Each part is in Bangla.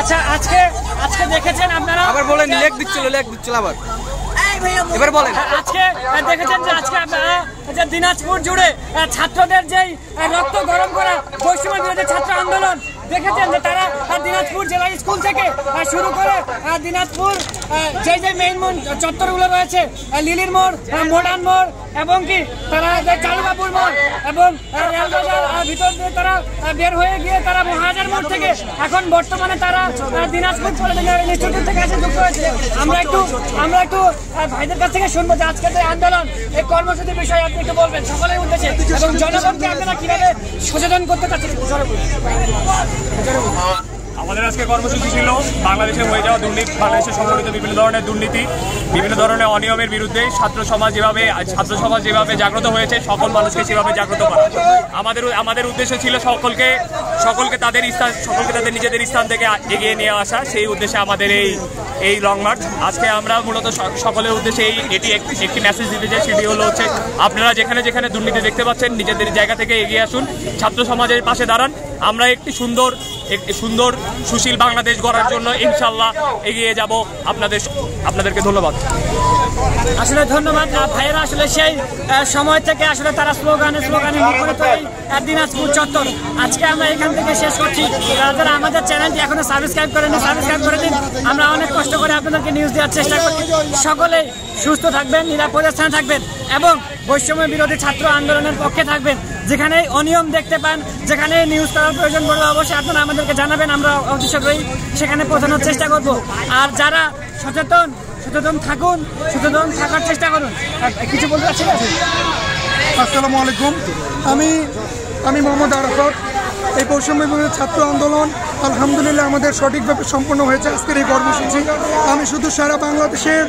আচ্ছা আজকে দেখেছেন আপনারা, আবার বলেন, লেগ দিচ্ছিল আবার এবার বলেন। আজকে দেখেছেন যে আজকে আপনারা যে দিনাজপুর জুড়ে ছাত্রদের যেই রক্ত গরম করা বৈষম্য বিরোধী ছাত্র আন্দোলন দেখেছেন, যে তারা দিনাজপুর জেলা স্কুল থেকে শুরু করে দিনাজপুর যে মেইন চত্বরগুলো রয়েছে, লিলির মোড়, মডার্ন মোড় এবং কি তারা চালুবাবুর মোড় এবং রেলবাজার ভিতর দিয়ে তারা বের হয়ে গিয়ে তারা মহাজার মোড় থেকে এখন বর্তমানে তারা দিনাজপুর পলিটেকনিক ইনস্টিটিউট থেকে এসে যুক্ত হয়েছে। আমরা একটু ভাইদের কাছ থেকে শুনবো যে আজকের যে আন্দোলন, এই কর্মসূচির বিষয়ে আপনি একটু বলবেন সকলের উদ্দেশ্যে এবং জনগণকে আপনারা কিভাবে সচেতন করতে চাচ্ছেন। আমাদের আজকে কর্মসূচি ছিল বাংলাদেশে হয়ে যাওয়া দুর্নীতি, বাংলাদেশে সংঘটিত বিভিন্ন ধরনের দুর্নীতি, বিভিন্ন ধরনের অনিয়মের বিরুদ্ধে ছাত্র সমাজ যেভাবে জাগ্রত হয়েছে, সকল মানুষকে সেভাবে জাগ্রত করা। আমাদের উদ্দেশ্য ছিল সকলকে তাদের নিজেদের স্থান থেকে এগিয়ে নিয়ে আসা। সেই উদ্দেশ্যে আমাদের এই লং মার্চ। আজকে আমরা মূলত সকলের উদ্দেশ্যে এটি একটি মেসেজ দিতে চাই, সেটি হলো হচ্ছে আপনারা যেখানে যেখানে দুর্নীতি দেখতে পাচ্ছেন নিজেদের জায়গা থেকে এগিয়ে আসুন, ছাত্র সমাজের পাশে দাঁড়ান। আমরা একটি সুন্দর সুশীল বাংলাদেশ গড়ার জন্য ইনশাল্লাহ এগিয়ে যাব। আপনাদেরকে ধন্যবাদ। আসলে ধন্যবাদ ভাইয়েরা, আসলে সেই সময় থেকে আসলে তারা স্লোগানে মুখরিত এই দিনাজপুর চত্বর। আজকে আমরা এখান থেকে শেষ করছি। যারা আমাদের চ্যানেলটি এখনো সাবস্ক্রাইব করেনি, সাবস্ক্রাইব করে দিন। আমরা অনেক কষ্ট করে আপনাদেরকে নিউজ দেওয়ার চেষ্টা করি। সকলে সুস্থ থাকবেন, নিরাপদ স্থানে থাকবেন এবং বৈষম্য বিরোধী ছাত্র আন্দোলনের পক্ষে থাকবেন। যেখানে অনিয়ম দেখতে পান, যেখানে নিউজ করার প্রয়োজন পড়বে, অবশ্যই আপনারা আমাদেরকে জানাবেন, আমরা অতিশয় সেখানে পৌঁছানোর চেষ্টা করব। আর যারা সচেতন থাকুন, সচেতন থাকার চেষ্টা করুন। কিছু বলতে চাচ্ছি? আসসালামু আলাইকুম, আমি মোহাম্মদ আরাফাত। এই বৈষম্য বিরোধী ছাত্র আন্দোলন আলহামদুলিল্লাহ আমাদের সঠিকভাবে সম্পন্ন হয়েছে আজকের এই কর্মসূচি। আমি শুধু সারা বাংলাদেশের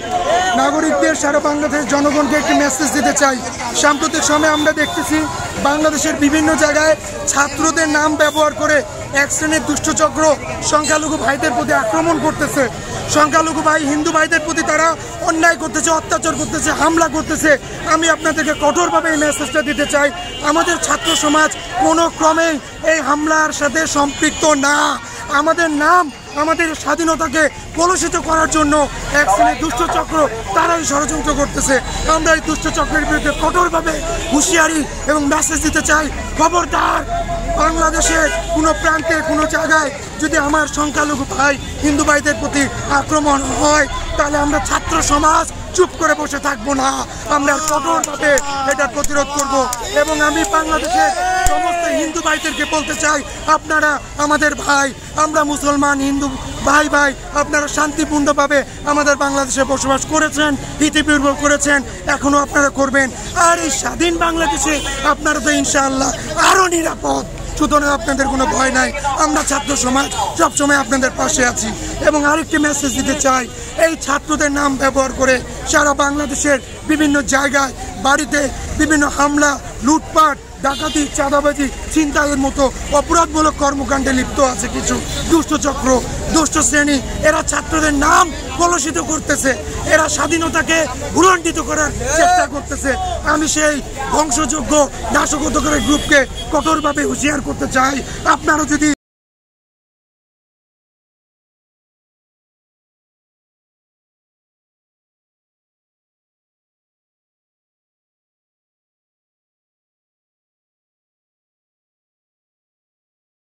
নাগরিকদের, সারা বাংলাদেশের জনগণকে একটি মেসেজ দিতে চাই। সাম্প্রতিক সময়ে আমরা দেখতেছি বাংলাদেশের বিভিন্ন জায়গায় ছাত্রদের নাম ব্যবহার করে এক শ্রেণীর দুষ্টচক্র সংখ্যালঘু ভাইদের প্রতি আক্রমণ করতেছে। সংখ্যালঘু ভাই হিন্দু ভাইদের প্রতি তারা অন্যায় করতেছে, অত্যাচার করতেছে, হামলা করতেছে। আমি আপনাদেরকে কঠোরভাবে এই মেসেজটা দিতে চাই, আমাদের ছাত্র সমাজ কোনো ক্রমেই এই হামলার সাথে সম্পৃক্ত না। আমাদের নাম, আমাদের স্বাধীনতাকে কলুষিত করার জন্য এক শ্রেণীর দুষ্টচক্র তারাই ষড়যন্ত্র করতেছে। আমরা এই দুষ্টচক্রের বিরুদ্ধে কঠোরভাবে হুঁশিয়ারি এবং মেসেজ দিতে চাই। খবরদার, বাংলাদেশের কোনো প্রান্তে কোনো জায়গায় যদি আমার সংখ্যালঘু ভাই হিন্দু ভাইদের প্রতি আক্রমণ হয়, তাহলে আমরা ছাত্র সমাজ চুপ করে বসে থাকবো না, আমরা কঠোরভাবে এটা প্রতিরোধ করব। এবং আমি বাংলাদেশের সমস্ত হিন্দু ভাইদেরকে বলতে চাই, আপনারা আমাদের ভাই, আমরা মুসলমান হিন্দু ভাই, আপনারা শান্তিপূর্ণভাবে আমাদের বাংলাদেশে বসবাস করেছেন, ইতিপূর্বে করেছেন, এখনও আপনারা করবেন। আর এই স্বাধীন বাংলাদেশে আপনারা তো ইনশাআল্লাহ আরও নিরাপদ, সুতরাং আপনাদের কোনো ভয় নাই। আমরা ছাত্র সমাজ সবসময় আপনাদের পাশে আছি। এবং আরেকটি মেসেজ দিতে চাই, এই ছাত্রদের নাম ব্যবহার করে সারা বাংলাদেশের বিভিন্ন জায়গায় বাড়িতে বিভিন্ন হামলা, লুটপাট, ডাকাতি, চাঁদাবাজি, ছিনতাইয়ের মতো অপরাধমূলক কর্মকাণ্ডে লিপ্ত আছে কিছু দুষ্টচক্র, দুষ্ট শ্রেণী। এরা ছাত্রদের নাম কলুষিত করতেছে, এরা স্বাধীনতাকে ভুলণ্ঠিত করার চেষ্টা করতেছে। আমি সেই ধ্বংসযোগ্য নাশকতাকারী গ্রুপকে কঠোরভাবে হুঁশিয়ার করতে চাই, আপনারা যদি